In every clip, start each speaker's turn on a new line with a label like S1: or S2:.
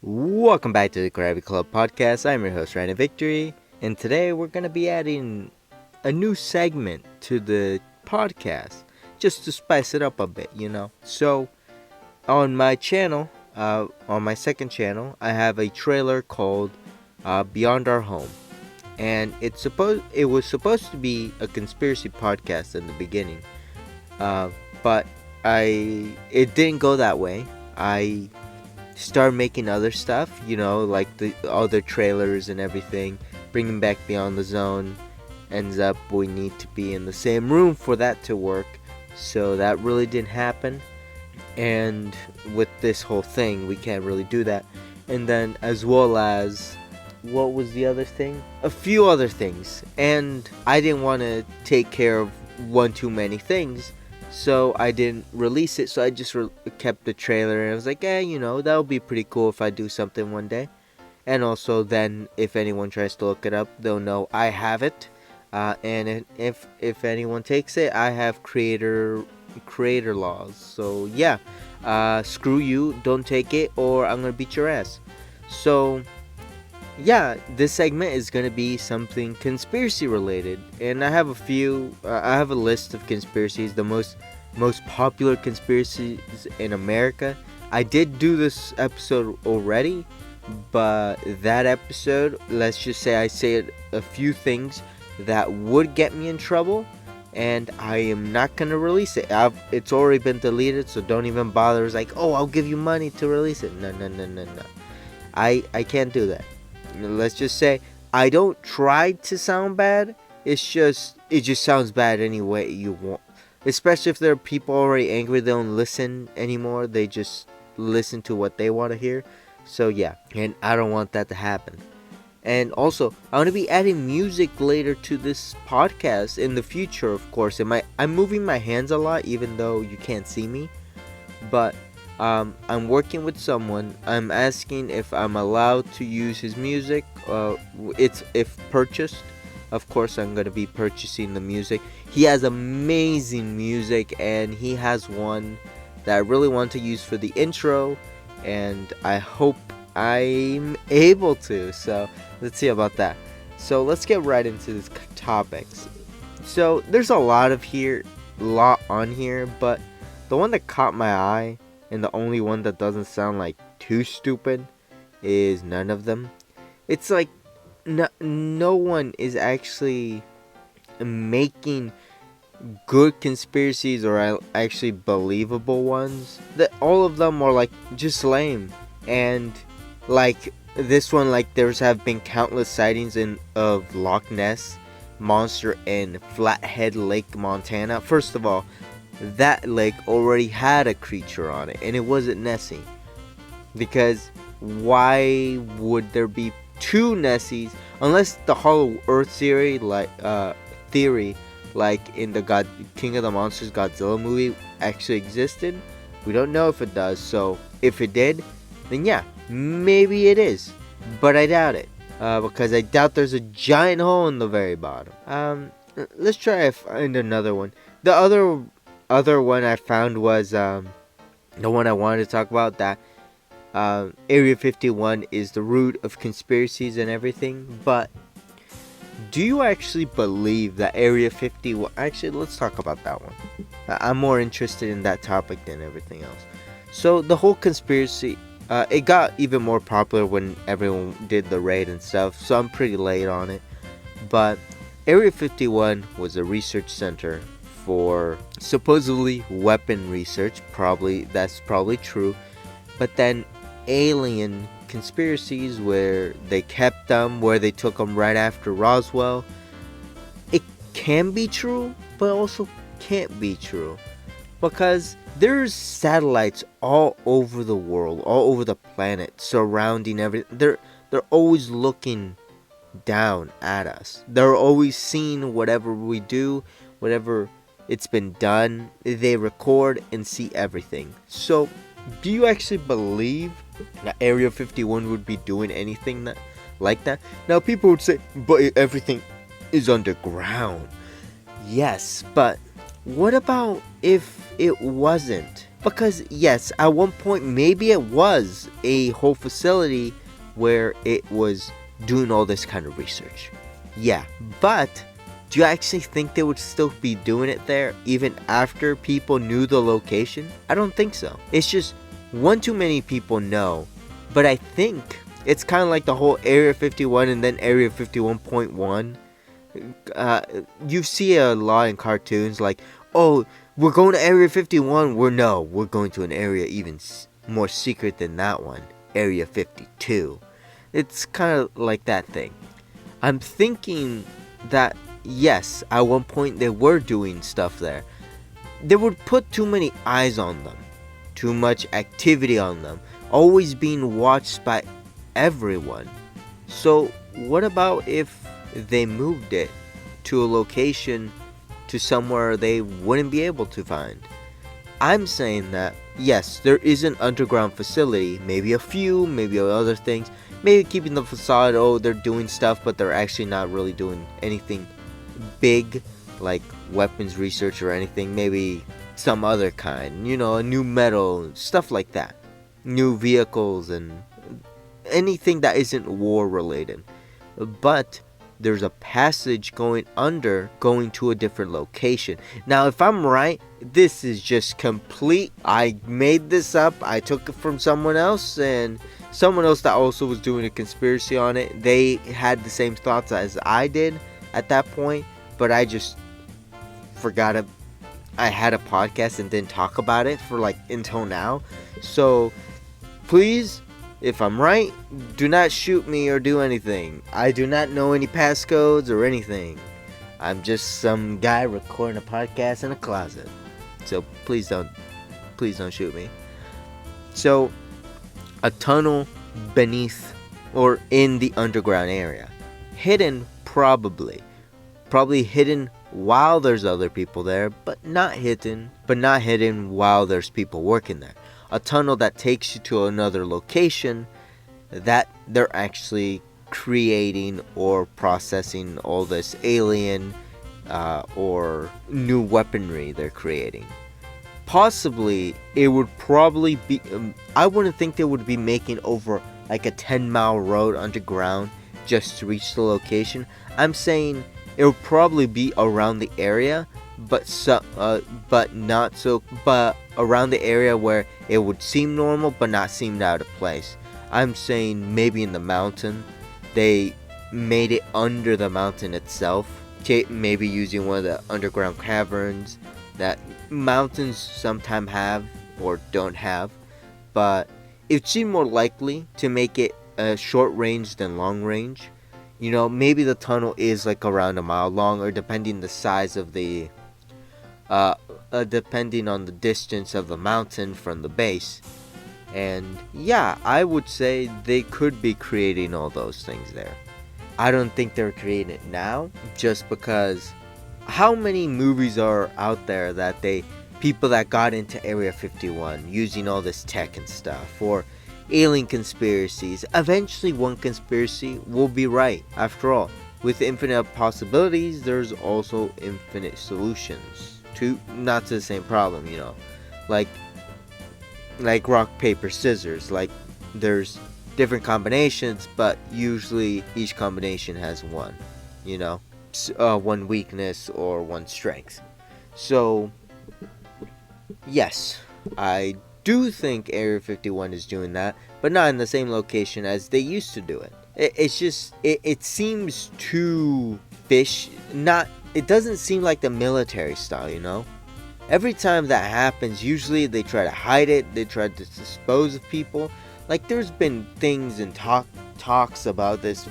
S1: Welcome back to the Krabby Club podcast. I'm your host, Ryan Victory, and today we're going to be adding a new segment to the podcast just to spice it up a bit. So, on my channel, on my second channel, I have a trailer called Beyond Our Home, and it was supposed to be a conspiracy podcast in the beginning, but it didn't go that way. I start making other stuff, like the other trailers and everything, bringing back Beyond the Zone. Ends up we need to be in the same room for that to work, so that really didn't happen. And with this whole thing, we can't really do that. And then, as well as, what was the other thing? A few other things. And I didn't want to take care of one too many things, so I didn't release it. So I just kept the trailer, and I was like, that would be pretty cool if I do something one day. And also, then if anyone tries to look it up, they'll know I have it. And if anyone takes it, I have creator laws. So yeah, screw you, don't take it, or I'm gonna beat your ass. So yeah, this segment is gonna be something conspiracy related, and I have a few. I have a list of conspiracies, the most popular conspiracies in America. I did do this episode already, but that episode, let's just say I said a few things that would get me in trouble, and I am not gonna release it. It's already been deleted, so don't even bother. It's like, oh, I'll give you money to release it. No, no, no, no, no. I can't do that. Let's just say I don't try to sound bad. It just sounds bad anyway you want. Especially if there are people already angry, they don't listen anymore. They just listen to what they want to hear. So yeah, and I don't want that to happen. And also, I want to be adding music later to this podcast in the future, of course. I'm moving my hands a lot, even though you can't see me. But I'm working with someone. I'm asking if I'm allowed to use his music. It's if purchased. Of course, I'm going to be purchasing the music. He has amazing music, and he has one that I really want to use for the intro. And I hope I'm able to. So let's see about that. So let's get right into these topics. So there's a lot on here, but the one that caught my eye, and the only one that doesn't sound like too stupid, is none of them. It's like no one is actually making good conspiracies or actually believable ones. That all of them are like just lame. And like this one, like have been countless sightings of Loch Ness monster in Flathead Lake, Montana. First of all, that lake already had a creature on it, and it wasn't Nessie. Because why would there be two Nessies unless the Hollow Earth theory, like in the King of the Monsters Godzilla movie, actually existed? We don't know if it does. So if it did, then yeah, maybe it is, but I doubt it, because I doubt there's a giant hole in the very bottom. Let's try to find another one. The other one I found was the one I wanted to talk about, that Area 51 is the root of conspiracies and everything. But do you actually believe that Area 51? Actually, let's talk about that one. I'm more interested in that topic than everything else. So the whole conspiracy, it got even more popular when everyone did the raid and stuff, so I'm pretty late on it. But Area 51 was a research center for supposedly weapon research. That's probably true. But then alien conspiracies where they kept them, where they took them right after Roswell. It can be true, but also can't be true. Because there's satellites all over the world, all over the planet, surrounding everything. They're always looking down at us. They're always seeing whatever we do, whatever it's been done. They record and see everything. So, do you actually believe that Area 51 would be doing anything like that? Now, people would say, but everything is underground. Yes, but what about if it wasn't? Because yes, at one point maybe it was a whole facility where it was doing all this kind of research. Yeah, but do you actually think they would still be doing it there even after people knew the location? I don't think so. It's just one too many people know. But I think it's kind of like the whole Area 51 and then Area 51.1. You see a lot in cartoons like, oh, we're going to Area 51. We're going to an area even more secret than that one, Area 52. It's kind of like that thing. I'm thinking that, yes, at one point they were doing stuff there. They would put too many eyes on them, too much activity on them, always being watched by everyone. So what about if they moved it to a location, to somewhere they wouldn't be able to find? I'm saying that, yes, there is an underground facility, maybe a few, maybe other things, maybe keeping the facade, oh, they're doing stuff, but they're actually not really doing anything big, like weapons research or anything, maybe some other kind, a new metal, stuff like that, new vehicles, and anything that isn't war related. But there's a passage going to a different location. Now, if I'm right, this is just complete. I made this up. I took it from someone else, and someone else that also was doing a conspiracy on it. They had the same thoughts as I did at that point, but I just forgot I had a podcast and didn't talk about it for until now. So please, if I'm right, do not shoot me or do anything. I do not know any passcodes or anything. I'm just some guy recording a podcast in a closet. So please don't shoot me. So, a tunnel beneath or in the underground area. Hidden, probably hidden while there's other people there, but not hidden while there's people working there. A tunnel that takes you to another location that they're actually creating or processing all this alien or new weaponry they're creating. Possibly, it would probably be, I wouldn't think they would be making over a 10-mile road underground just to reach the location. I'm saying it would probably be around the area, but around the area where it would seem normal but not seem out of place. I'm saying maybe in the mountain. They made it under the mountain itself, maybe using one of the underground caverns that mountains sometimes have or don't have, but it seemed more likely to make it short range than long range. Maybe the tunnel is around a mile long, or depending the size of the depending on the distance of the mountain from the base. And yeah, I would say they could be creating all those things there. I don't think they're creating it now, just because how many movies are out there that people that got into Area 51 using all this tech and stuff, or alien conspiracies. Eventually one conspiracy will be right. After all, with infinite possibilities, there's also infinite solutions not to the same problem, like rock, paper, scissors. There's different combinations, but usually each combination has one weakness or one strength. So yes, I do think Area 51 is doing that, but not in the same location as they used to do it. It's just, it seems too it doesn't seem like the military style, Every time that happens, usually they try to hide it, they try to dispose of people. There's been things and talks about this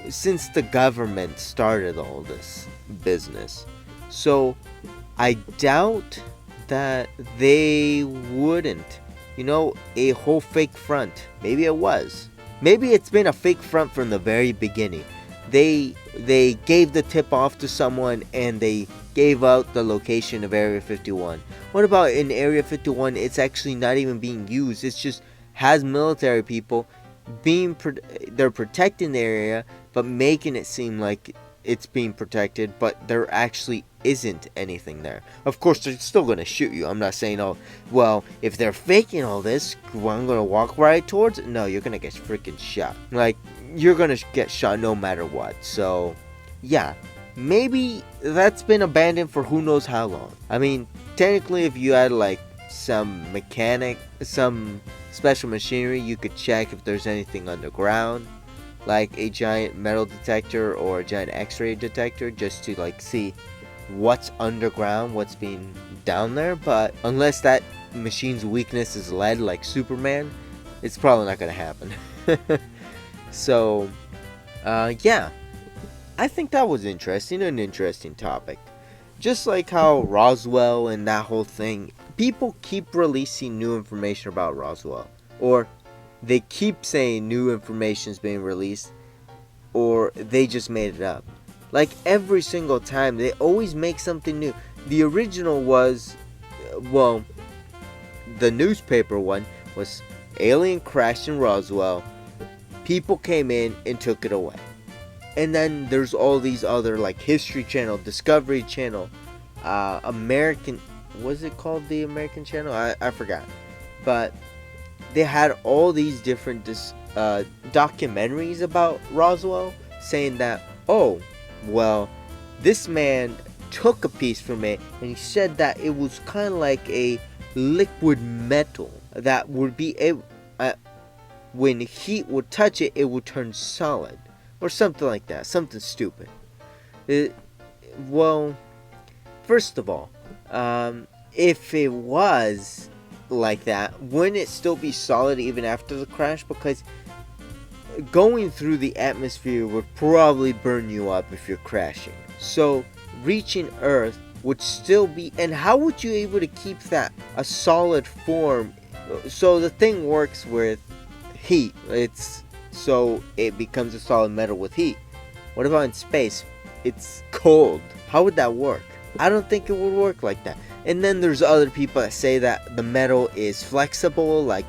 S1: since the government started all this business. So I doubt that they wouldn't, a whole fake front. Maybe it was. Maybe it's been a fake front from the very beginning. They gave the tip off to someone and they gave out the location of Area 51. What about in Area 51? It's actually not even being used. It's just has military people they're protecting the area, but making it seem like it's being protected, but there actually isn't anything there. Of course, they're still gonna shoot you. I'm not saying, oh, well, if they're faking all this, well, I'm gonna walk right towards it. No, you're gonna get freaking shot. Like, you're gonna get shot no matter what. So, yeah, maybe that's been abandoned for who knows how long. I mean, technically, if you had like some special machinery, you could check if there's anything underground, like a giant metal detector or a giant x-ray detector, just to like see what's underground, what's being down there. But unless that machine's weakness is lead, like Superman, it's probably not gonna happen. So yeah, I think that was interesting, an interesting topic. Just like how Roswell and that whole thing, people keep releasing new information about Roswell, or they keep saying new information is being released, or they just made it up. Like every single time, they always make something new. The original was, well, the newspaper one was alien crashed in Roswell, people came in and took it away. And then there's all these other like History Channel, Discovery Channel, American, was it called the American Channel? I forgot. But they had all these different documentaries about Roswell, saying that, oh, well, this man took a piece from it and he said that it was kind of like a liquid metal that would be able, when heat would touch it, it would turn solid, or something like that, something stupid. Well, first of all, if it was like that, wouldn't it still be solid even after the crash? Because going through the atmosphere would probably burn you up if you're crashing. So reaching Earth would still be, and how would you able to keep that a solid form? So the thing works with heat. It's so it becomes a solid metal with heat. What about in space? It's cold. How would that work? I don't think it would work like that. And then there's other people that say that the metal is flexible, like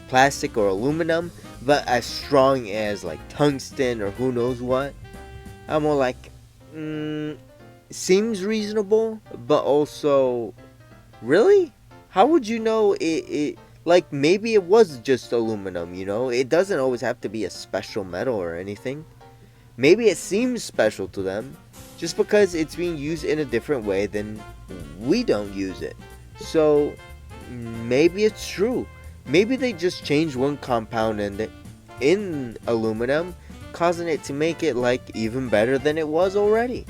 S1: plastic or aluminum, but as strong as like tungsten or who knows what. I'm more like, seems reasonable, but also, really? How would you know it like, maybe it was just aluminum, you know? It doesn't always have to be a special metal or anything. Maybe it seems special to them just because it's being used in a different way than we don't use it. So maybe it's true. Maybe they just changed one compound in aluminum, causing it to make it like even better than it was already.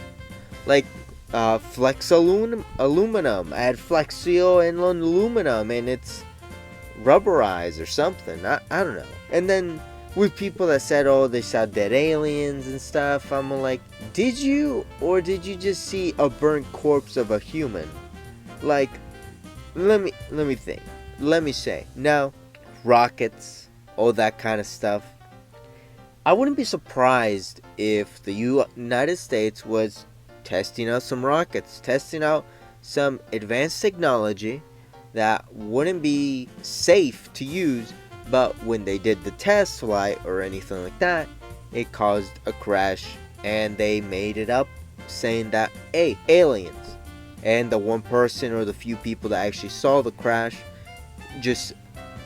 S1: Like flex aluminum, add flex seal and aluminum, and it's rubberized or something. I don't know. And then with people that said, oh, they saw dead aliens and stuff, I'm like, did you, or did you just see a burnt corpse of a human? Like, let me think. Let me say. Now, rockets, all that kind of stuff. I wouldn't be surprised if the United States was testing out some rockets, testing out some advanced technology that wouldn't be safe to use, but when they did the test flight or anything like that, it caused a crash, and they made it up saying that, hey, aliens. And the one person or the few people that actually saw the crash just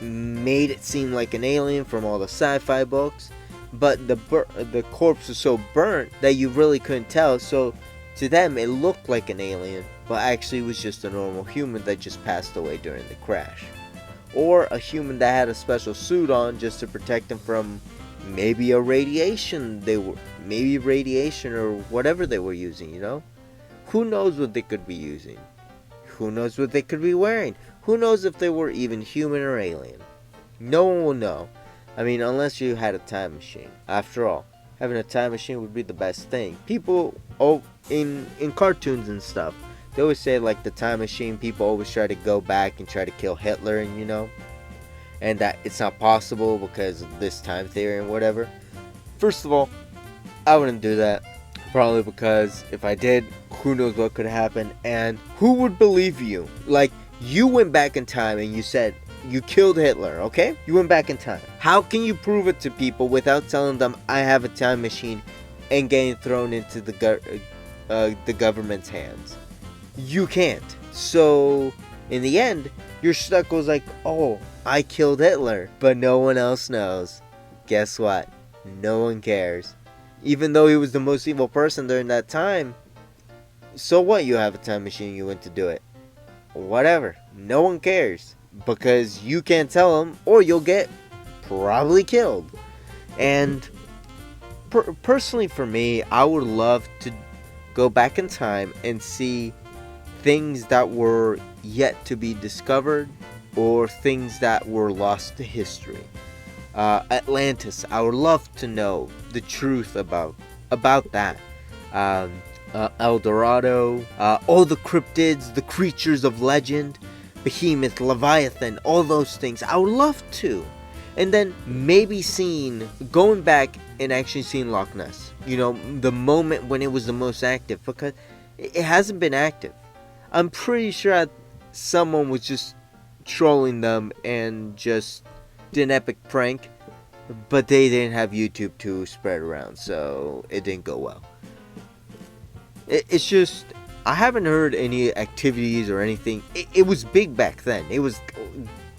S1: made it seem like an alien from all the sci-fi books, but the corpse was so burnt that you really couldn't tell. So to them it looked like an alien, but actually it was just a normal human that just passed away during the crash, or a human that had a special suit on just to protect them from maybe radiation or whatever they were using, you know? Who knows what they could be using? Who knows what they could be wearing? Who knows if they were even human or alien? No one will know. I mean, unless you had a time machine. After all, having a time machine would be the best thing. People, in cartoons and stuff, they always say like the time machine, people always try to go back and try to kill Hitler, and you know, and that it's not possible because of this time theory and whatever. First of all, I wouldn't do that. Probably because if I did, who knows what could happen, and who would believe you? Like, you went back in time and you said you killed Hitler, okay? You went back in time. How can you prove it to people without telling them I have a time machine and getting thrown into the government's hands. You can't. So in the end, you're stuck with like, oh, I killed Hitler, but no one else knows. Guess what? No one cares. Even though he was the most evil person during that time, so what? You have a time machine, you went to do it. Whatever. No one cares. Because you can't tell them, or you'll get probably killed. And personally for me, I would love to go back in time and see things that were yet to be discovered, or things that were lost to history. Atlantis, I would love to know the truth about that. El Dorado, all the cryptids, the creatures of legend, Behemoth, Leviathan, all those things. I would love to. And then maybe going back and actually seeing Loch Ness. You know, the moment when it was the most active, because it hasn't been active. I'm pretty sure someone was just trolling them and just did an epic prank, but they didn't have YouTube to spread around, so it didn't go well. It's just, I haven't heard any activities or anything. It was big back then. It was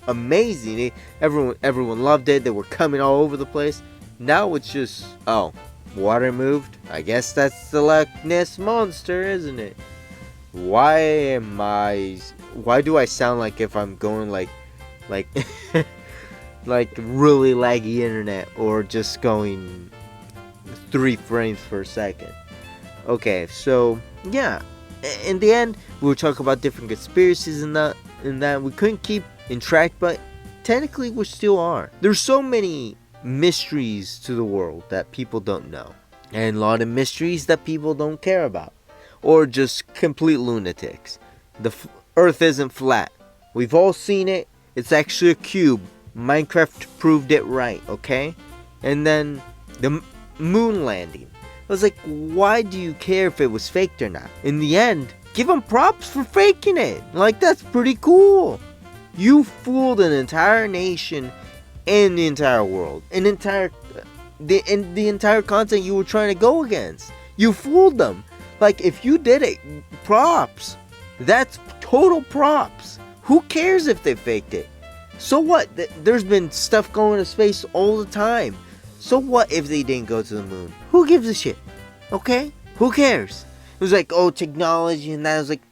S1: amazing. Everyone loved it. They were coming all over the place. Now it's just, oh, water moved. I guess that's the Loch Ness monster, isn't it? Why do I sound like if I'm going like like really laggy internet, or just going 3 frames per second? Okay, so yeah, in the end, we were talking about different conspiracies and that we couldn't keep in track, but technically we still are. There's so many mysteries to the world that people don't know, and a lot of mysteries that people don't care about, or just complete lunatics. The Earth isn't flat. We've all seen it. It's actually a cube. Minecraft proved it right, okay? And then the moon landing. I was like, why do you care if it was faked or not? In the end, give them props for faking it. Like, that's pretty cool. You fooled an entire nation and the entire world. The entire content you were trying to go against. You fooled them. Like, if you did it, props. That's total props. Who cares if they faked it? So what? There's been stuff going to space all the time. So what if they didn't go to the moon? Who gives a shit? Okay? Who cares? It was like, oh, technology and that. I was like,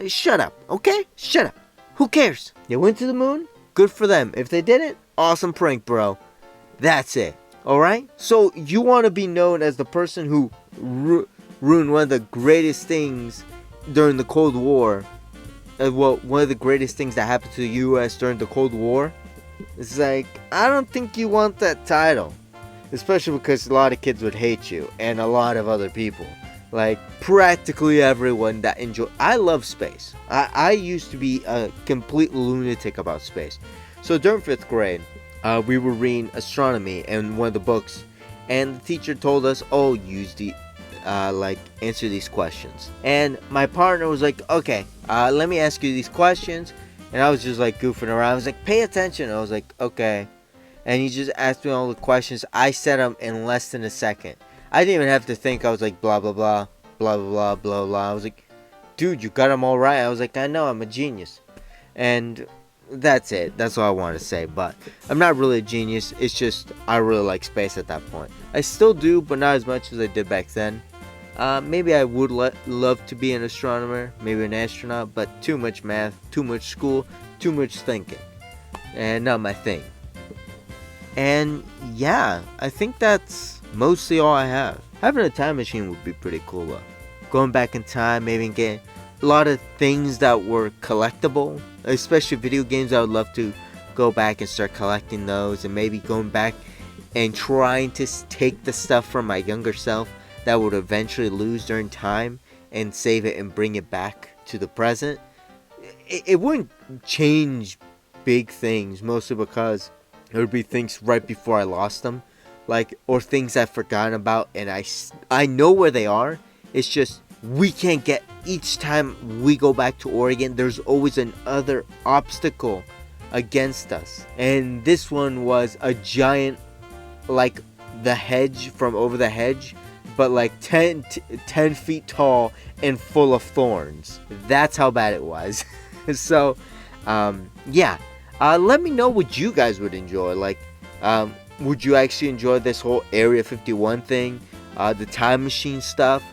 S1: shut up, okay? Shut up. Who cares? They went to the moon? Good for them. If they didn't, awesome prank, bro. That's it. Alright? So you want to be known as the person who ruined one of the greatest things during the Cold War. One of the greatest things that happened to the U.S. during the Cold War. It's like, I don't think you want that title. Especially because a lot of kids would hate you. And a lot of other people. Like, practically everyone that I love space. I used to be a complete lunatic about space. So during 5th grade, we were reading astronomy in one of the books. And the teacher told us, oh, answer these questions. And my partner was like, okay, let me ask you these questions. And I was just like goofing around. I was like, pay attention. I was like, okay. And he just asked me all the questions. I said them in less than a second. I didn't even have to think. I was like, blah, blah, blah, blah, blah, blah, blah, blah. I was like, dude, you got them all right. I was like, I know, I'm a genius. And that's it. That's all I wanted to say. But I'm not really a genius. It's just I really like space at that point. I still do, but not as much as I did back then. Maybe I would love to be an astronomer, maybe an astronaut, but too much math, too much school, too much thinking, and not my thing. And yeah, I think that's mostly all I have. Having a time machine would be pretty cool though. Going back in time, maybe getting a lot of things that were collectible, especially video games. I would love to go back and start collecting those, and maybe going back and trying to take the stuff from my younger self that would eventually lose during time and save it and bring it back to the present. It wouldn't change big things, mostly because it would be things right before I lost them, or things I've forgotten about and I know where they are. It's just we can't get, each time we go back to Oregon, there's always another obstacle against us. And this one was a giant, the hedge from over the hedge, but like 10 feet tall and full of thorns. That's how bad it was. So, yeah. Let me know what you guys would enjoy. Like, would you actually enjoy this whole Area 51 thing? The time machine stuff?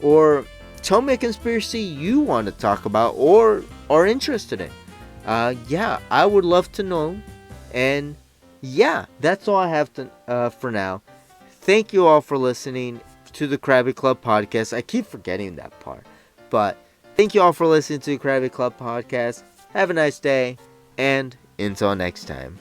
S1: Or tell me a conspiracy you want to talk about or are interested in. Yeah, I would love to know. And yeah, that's all I have to for now. Thank you all for listening to the Krabby Club podcast. I keep forgetting that part. But thank you all for listening to the Krabby Club podcast. Have a nice day, and until next time.